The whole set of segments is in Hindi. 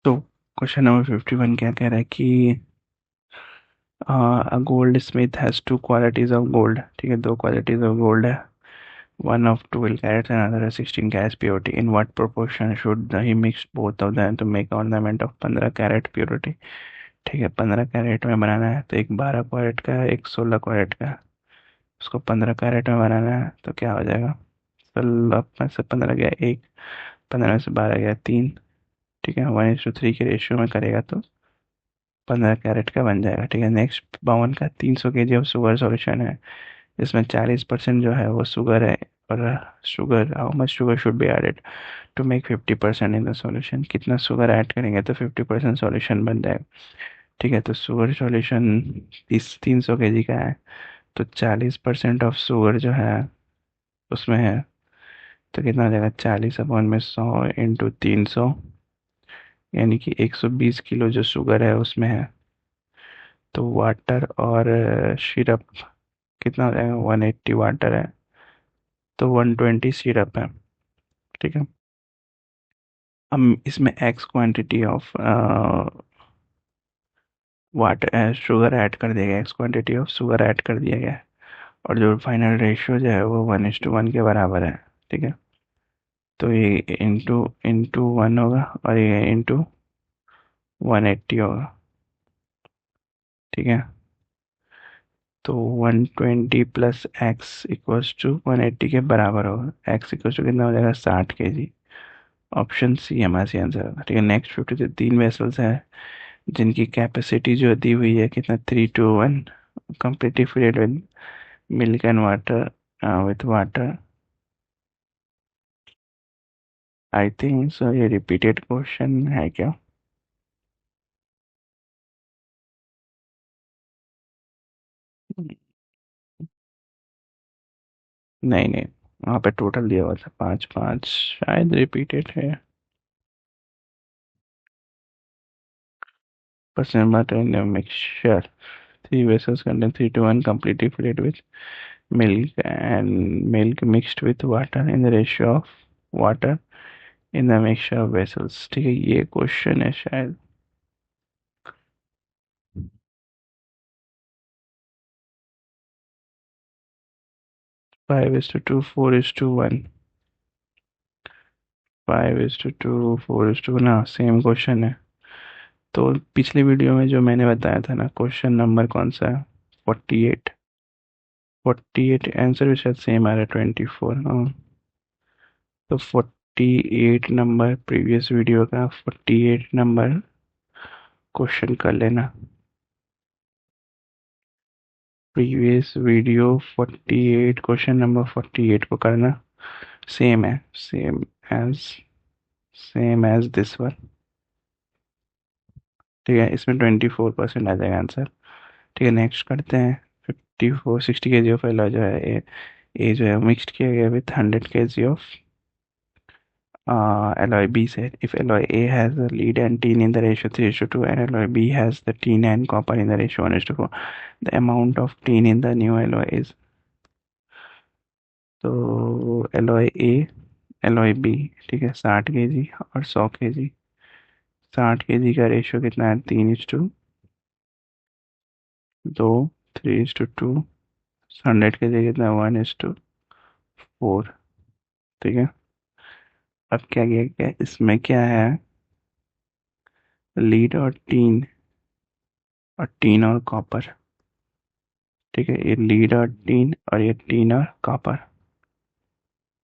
तो क्वेश्चन नंबर 51 क्या कह रहा है कि a goldsmith has two qualities of gold. ठीक है, दो क्वालिटीज ऑफ गोल्ड है। One of 12 carats and other 16 carats purity. In what proportion should he mix both of them to make ornament of 15 carat purity. ठीक है, 15 कैरेट में बनाना है तो एक 12 कैरेट का है, एक 16 कैरेट का है। उसको 15 कैरेट में बनाना है तो क्या हो जाएगा? 16 में से 15 गया एक, 15 में से 12 गया तीन। ठीक है, 1:3 के रेशियो में करेगा तो 15 कैरेट का बन जाएगा। ठीक है, नेक्स्ट 52 का 300 केजी ऑफ शुगर सॉल्यूशन है, जिसमें 40% जो है वो शुगर है। और sugar, how much sugar should be added to make 50% in the solution. कितना शुगर ऐड करेंगे तो 50% सॉल्यूशन बन जाएगा। ठीक है, तो शुगर सॉल्यूशन इस 300 केजी का है, तो 40% ऑफ शुगर जो है उसमें है, तो कितना हो जाएगा? 40/100 इंटू 300, यानी कि 120 किलो जो शुगर है उसमें है। तो वाटर और सिरप कितना हो जाएगा? 180 वाटर है तो 120 सिरप है। ठीक है, हम इसमें x quantity of water sugar add कर दिया गया, x quantity of sugar add कर दिया गया है। और जो फाइनल रेशियो जो है वो 1:1 के बराबर है। ठीक है, तो ये इंटू इंटू वन होगा और ये इंटू 180 होगा। ठीक है, तो 120 प्लस एक्स इक्वल्स टू 180 के बराबर होगा। एक्स इक्वल्स टू कितना हो जाएगा? 60 केजी। ऑप्शन सी हमारा सही आंसर होगा। ठीक है, नेक्स्ट 50 से तीन वेसल्स हैं जिनकी कैपेसिटी जो दी हुई है कितना? 3 to 1, completely filled with milk and water, with water। I think so ये रिपीटेड क्वेश्चन है क्या? नहीं नहीं, वहाँ पे टोटल दिया हुआ था 5 5, शायद रिपीटेड है। Percent water in mixture, three vessels contain 3 to 1, completely filled with milk and milk mixed with water in the ratio of water in the mixture of vessels। ठीक है, ये क्वेश्चन है शायद। 5:2, 4:1, 5:2, 4:1 ना, सेम क्वेश्चन है। तो पिछले वीडियो में जो मैंने बताया था ना, क्वेश्चन नंबर कौन सा है? 48। 48 आंसर भी शायद सेम आ रहा है, 24। हाँ, तो 48 नंबर प्रीवियस वीडियो का 48 नंबर क्वेश्चन कर लेना। प्रीवियस वीडियो 48, क्वेश्चन नंबर 48 को करना। सेम है, as same as this one. ठीक है, इसमें 24% आ जाएगा आंसर। ठीक है, नेक्स्ट करते हैं। 54 60 केजी ऑफ एलॉय जो है ये जो है मिक्सड किया गया with 100 KG of alloy B said if alloy A has the lead and tin in the ratio 3:2 and alloy B has the tin and copper in the ratio 1:4, the amount of tin in the new alloy is। तो alloy A, alloy B, ठीक है, 60 केजी और 100 केजी। 60 केजी का रेशियो कितना है? 3:2। 3:2। 100 केजी कितना है? 1:4। ठीक है, अब क्या किया गया इसमें? क्या है? लीड और टीन और कॉपर। ठीक है, ये लीड और टीन और ये टीन और कॉपर।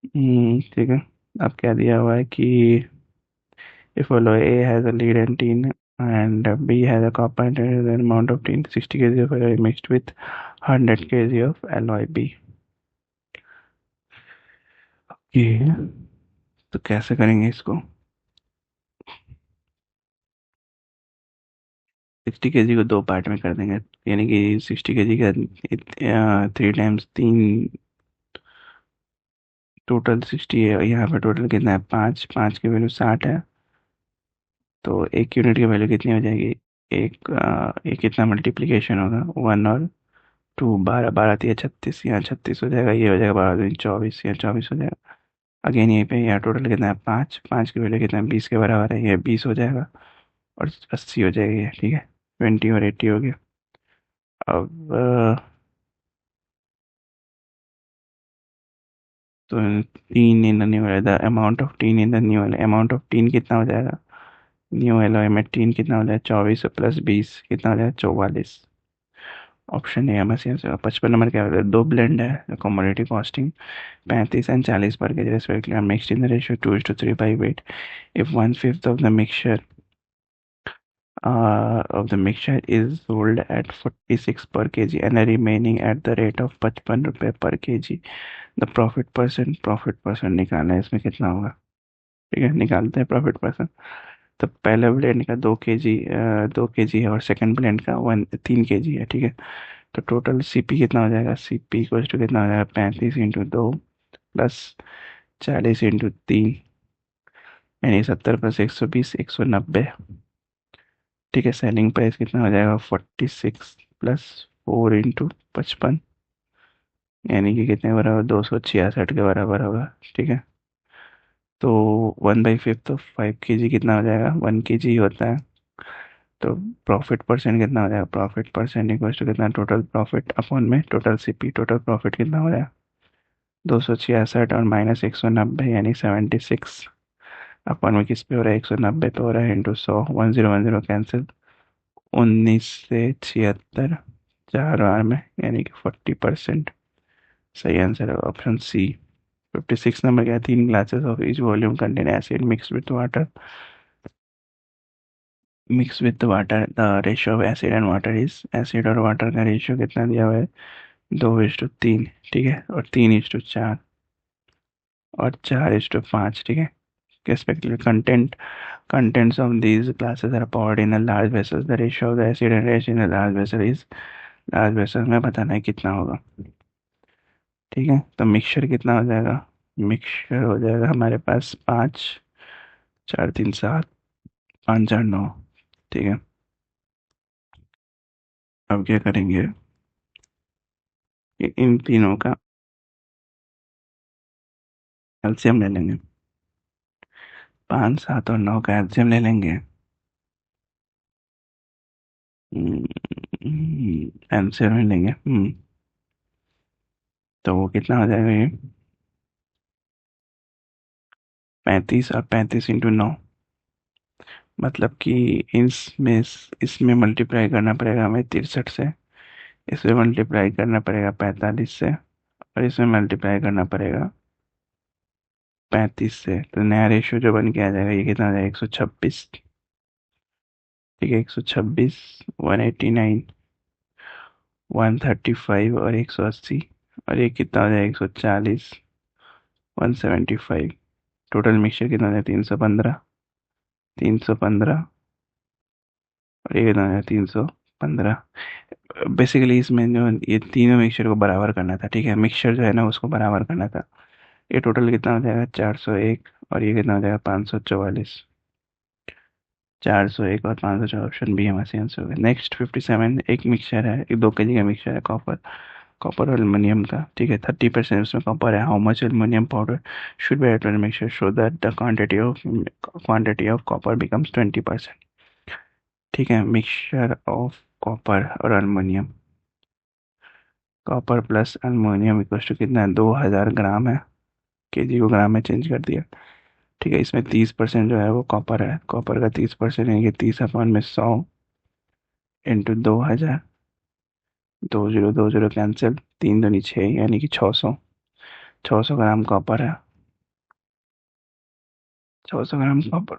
ठीक है, अब क्या दिया हुआ है कि if alloy A has a lead and tin and B has a copper, and the amount of tin 60 kg of alloy mixed with 100 kg of alloy B। ये तो कैसे करेंगे इसको? 60 केजी को दो पार्ट में कर देंगे, यानी कि 60 केजी का 3 टाइम्स 3, टोटल 60 है। यहाँ पे टोटल कितना है? 5 5 की वैल्यू 60 है, तो एक यूनिट की वैल्यू कितनी हो जाएगी? एक कितना मल्टीप्लीकेशन होगा? 1 और 2, 12 12 तिया 36, यहाँ 36 हो जाएगा, ये हो जाएगा 12 दूनी 24, यहाँ 24 हो जाएगा। अगेन यहीं पे यहाँ टोटल कितना है? 5 5 की वैल्यू कितना है? 20 के बराबर है, ये 20 हो जाएगा। और 80 हो जाएगी ये, ठीक है। 20 और 80 हो गया। अब तो tin in the new alloy, the amount of tin in the new alloy, amount of tin कितना हो जाएगा न्यू एलो में, टीन कितना हो जाएगा 24 प्लस 20 कितना हो जाएगा 44। ऑप्शन ए हमारे आंसर होगा। 55 नंबर क्या होता है, दो ब्लेंड है कमोडिटी कॉस्टिंग 35 एंड 40 पर KG respectively are mixed in the ratio 2:3 by weight. If 1/5 of the mixture is sold at 46 per kg and the remaining at the rate of 55 रुपए per kg, the profit percent निकालना है, इसमें कितना होगा। ठीक है, निकालते हैं प्रॉफिट परसेंट। तो पहले ब्लेंड का 2 kg है और सेकंड ब्लेंड का 3 kg है, ठीक है। तो टोटल सीपी कितना हो जाएगा, सीपी इक्वल टू कितना हो जाएगा 35 × 2 प्लस 40 × 3, यानी 70 प्लस 120 190। ठीक है, सेलिंग प्राइस कितना हो जाएगा 46 प्लस 4 × 55, यानी कि कितने बराबर 266 के बराबर होगा। ठीक है, तो 1/5 ऑफ 5 kg कितना हो जाएगा 1 kg होता है। तो प्रॉफिट परसेंट कितना हो जाएगा, प्रॉफिट परसेंट इक्वल टू कितना, टोटल प्रॉफिट अपॉन में टोटल सीपी, टोटल प्रॉफिट कितना हो जाएगा 266 और माइनस 190 यानी 76 अपॉन में किस पे हो रहा है 190 पे हो रहा है इंटू 100, 1010 कैंसिल, 19 से 76 4 बार में, यानी कि 40%। सही आंसर है ऑप्शन सी। 56 नंबर क्या है, 3 glasses of each volume contain acid mix with water, the ratio of acid and water is, acid और वाटर का रेशियो कितना दिया हुआ है 2:3, ठीक है, और 3:4 और 4:5, ठीक है। Respectively, contents of these classes are poured in a large vessel. The ratio of the acid and base in a large vessel is, large vessel में बताना है कितना होगा। ठीक है, तो मिक्सचर कितना हो जाएगा, मिक्सचर हो जाएगा हमारे पास 5 4 3 7 5 4 9। ठीक है, अब क्या करेंगे कि इन तीनों का एलसीएम ले लेंगे, 5 7 और 9 का एलसीएम ले लेंगे। आंसर में लेंगे। तो वो कितना हो जाएगा ये 35 और 35 × 9, मतलब कि इसमें इसमें मल्टीप्लाई करना पड़ेगा हमें 63 से, इसमें मल्टीप्लाई करना पड़ेगा 45 से, और इसमें मल्टीप्लाई करना पड़ेगा 35 से। तो नया रेशियो जो बन के आ जाएगा ये कितना आ जाएगा 126। ठीक है, 126 189 135 और 180, और ये कितना हो जाएगा 140 175। टोटल मिक्सचर कितना हो जाएगा 315 और ये कितना हो जाएगा 315। बेसिकली इसमें जो ये तीनों मिक्सचर को बराबर करना था, ठीक है, मिक्सचर जो है ना उसको बराबर करना था। ये टोटल कितना हो जाएगा 401 और ये कितना हो जाएगा 544। 401 और 544, ऑप्शन बी हमारे आंसर होगा। नेक्स्ट 57, एक मिक्सचर है, एक 2 kg का मिक्सचर है कॉपर और एल्युमिनियम का, ठीक है, 30% उसमें कॉपर है। How much aluminium powder should be added mixture so that the quantity of copper becomes 20%। ठीक है, मिक्सचर ऑफ कॉपर और aluminium, copper plus aluminium equal to कितना है 2000 ग्राम है, केजी को ग्राम में चेंज कर दिया। ठीक है, इसमें 30% जो है वो कॉपर है, कॉपर का 30% यानी कि 30/100 इंटू 2000, 20 कैंसिल, 3 दूनी 6 यानी कि 600 ग्राम कॉपर है। 600 ग्राम कॉपर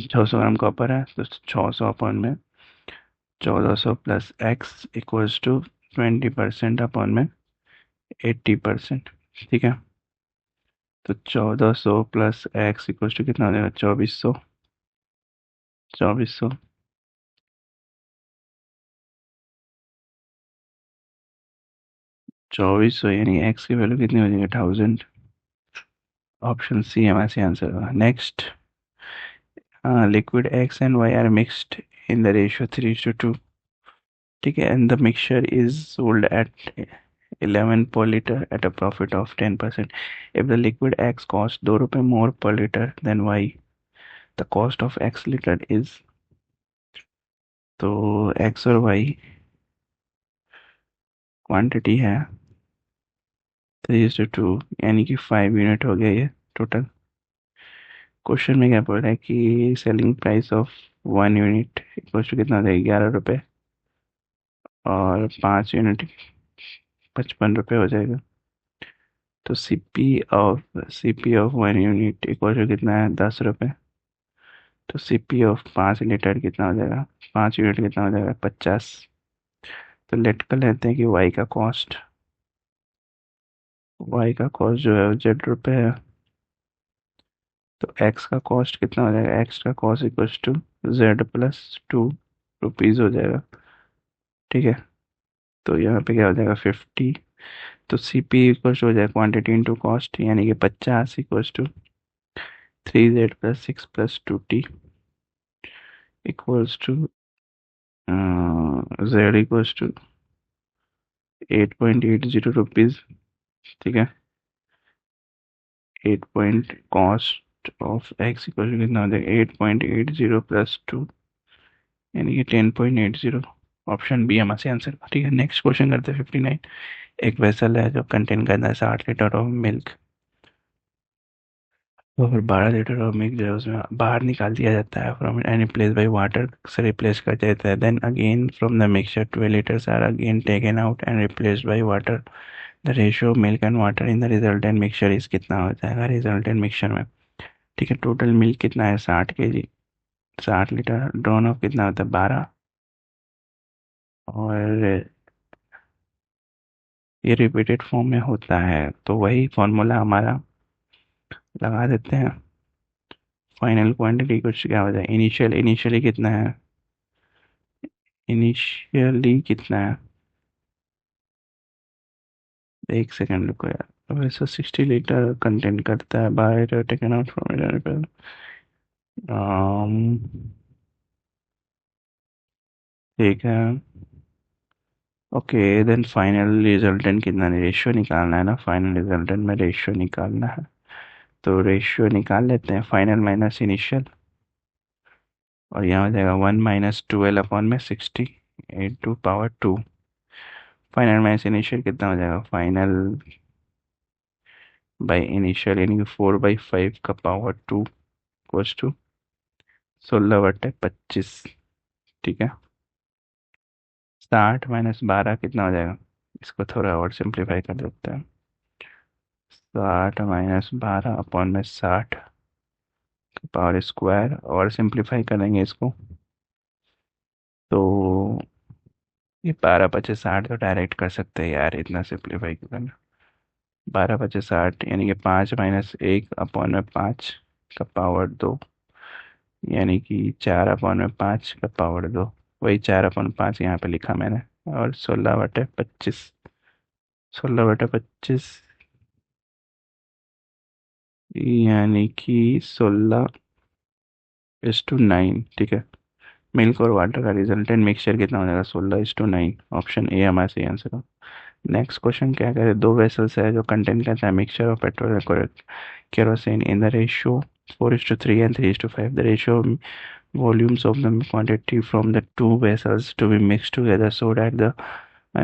600 ग्राम कॉपर है, तो 600/1400 plus x equals to 20% upon में 80%। ठीक है, तो 1400 प्लस एक्स इक्वल्स टू कितना हो जाएगा 2400। 2400 2400 यानी एक्स की वैल्यू कितनी हो जाएगी 1000। ऑप्शन सी हमारे आंसर होगा। Next, liquid x and y are mixed in the ratio 3:2। ठीक है, and the mixture is sold at 11 per liter at a profit of 10%. If the liquid X costs ₹2 more per liter than Y, the cost of X liter is। तो एक्स और वाई क्वांटिटी है 3:2, यानी कि 5 यूनिट हो गया ये टोटल। क्वेश्चन में क्या बोल रहा है कि selling price of 1 unit equal to कितना हो जाएगा, 11 रुपये, और 5 यूनिट 55 रुपये हो जाएगा। तो C P of 1 unit equal to कितना है, 10 रुपये। तो सी पी ऑफ 5 लीटर कितना हो जाएगा, 5 यूनिट कितना हो जाएगा, 50। तो लेट कर लेते हैं कि वाई का कॉस्ट जो है वो Z रुपये है। तो एक्स का कॉस्ट कितना हो जाएगा, एक्स का cost equal to Z+2 rupees हो जाएगा। ठीक है, तो यहाँ पे क्या हो जाएगा, 50। तो सी पी इक्वल हो जाएगा क्वांटिटी इंटू कॉस्ट, यानी कि 50 equal to 3Z+6+2T equals to Z equals to 8.80 rupees. ठीक है, 8 point cost of x equal to कितना हो जाएगा, 8.80 + 2, यानी कि 10.80। ऑप्शन बी हमारे आंसर। ठीक है, नेक्स्ट क्वेश्चन करते हैं 59। एक वेसल है जो कंटेन करता है 60 लीटर ऑफ मिल्क, और 12 लीटर ऑफ मिल्क जो है उसमें बाहर निकाल दिया जाता है from it and replace by water से रिप्लेस कर देता है। Then again from the mixture 12 liters are again taken out and replaced by water. The ratio of milk and water in the resultant mixture is कितना हो जाएगा रिजल्टेंट मिक्सचर में। ठीक है, टोटल मिल्क कितना है, 60 kg, 60 लीटर, ड्रॉन ऑफ कितना होता है, 12। और ये रिपीटेड फॉर्म में होता है, तो वही फॉर्मूला हमारा लगा देते हैं। फाइनल क्वांटिटी कुछ क्या हो जाए, इनिशियली कितना है, इनिशियली कितना है, एक सेकेंड रुको यार। वैसे 60 लीटर कंटेंट करता है, बाय टेकन आउट फ्रॉम ठीक है। ओके, देन फाइनल रिजल्टेंट कितना, रेशियो निकालना है ना, फाइनल रिजल्टेंट में रेशियो निकालना है। तो रेशियो निकाल लेते हैं, फाइनल माइनस इनिशियल, और यहाँ हो जाएगा 1 - 12/60 8 to power 2। Final minus initial कितना हो जाएगा, फाइनल बाई इनिशियल, यानी कि 4/5 का पावर 2 इक्वल्स टू 16/25। ठीक है, 60 - 12 कितना हो जाएगा, इसको थोड़ा और सिंप्लीफाई कर देते हैं। 60 - 12/60 का पावर स्क्वायर, और सिंप्लीफाई करेंगे इसको तो ये 12 × 5 = 60, तो डायरेक्ट कर सकते हैं यार, इतना सिंप्लीफाई करना। 12 × 5 = 60, यानी कि 5 - 1/5 का पावर 2, यानी कि 4/5 का पावर 2। वही 4/5 यहाँ पे लिखा मैंने, और 16/25, 16/25, यानी कि 16:9। ठीक है, मिल्क और वाटर का रिजल्टेंट मिक्सचर कितना हो जाएगा, 16:9। ऑप्शन ए हमारा सही आंसर हो। नेक्स्ट क्वेश्चन क्या करें, दो वेसल्स है जो कंटेन करता है मिक्सचर ऑफ पेट्रोल और kerosene in the ratio 4:3 and 3:5। The ratio volumes of the quantity from the two vessels to be mixed together so that the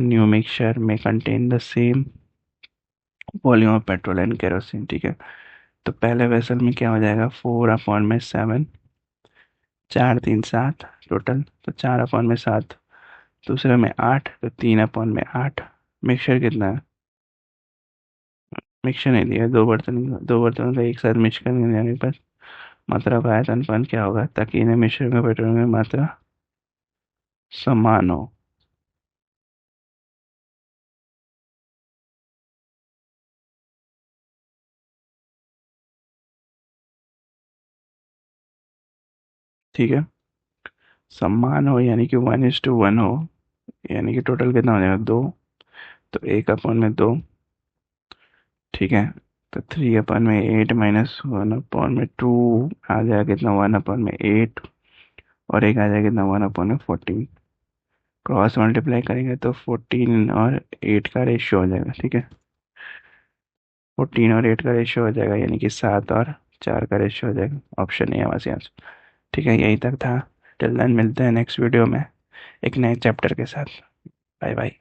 new mixture may contain the same volume of petrol and kerosene। ठीक है, तो पहले वेसल में क्या हो जाएगा, 4/7, 4×3 = 7 टोटल, तो 4/7। दूसरे में 8, तो 3/8। मिक्सचर कितना है, मिक्सचर नहीं दिया, दो बर्तनों का एक साथ मिक्स करने जाने पर मात्रा का आयतन अनुपात क्या होगा, ताकि इन्हें मिश्रण में पेट्रोल में मात्रा समान हो। ठीक है, समान हो यानी कि 1:1 हो, यानी कि टोटल कितना हो जाएगा, 2। तो 1/2, ठीक है। तो 3/8 - 1/2 आ जाएगा कितना, 1/8, और एक आ जाएगा कितना, 1/14। क्रॉस मल्टीप्लाई करेंगे तो 14 और 8 का रेशियो हो जाएगा। ठीक है, 14 और 8 का रेशियो हो जाएगा, यानी कि 7 और 4 का रेशियो हो जाएगा। ऑप्शन ए हमारे आंसर। ठीक है, यही तक था। टिल देन मिलते हैं नेक्स्ट वीडियो में। एक नए चैप्टर के साथ। Bye bye.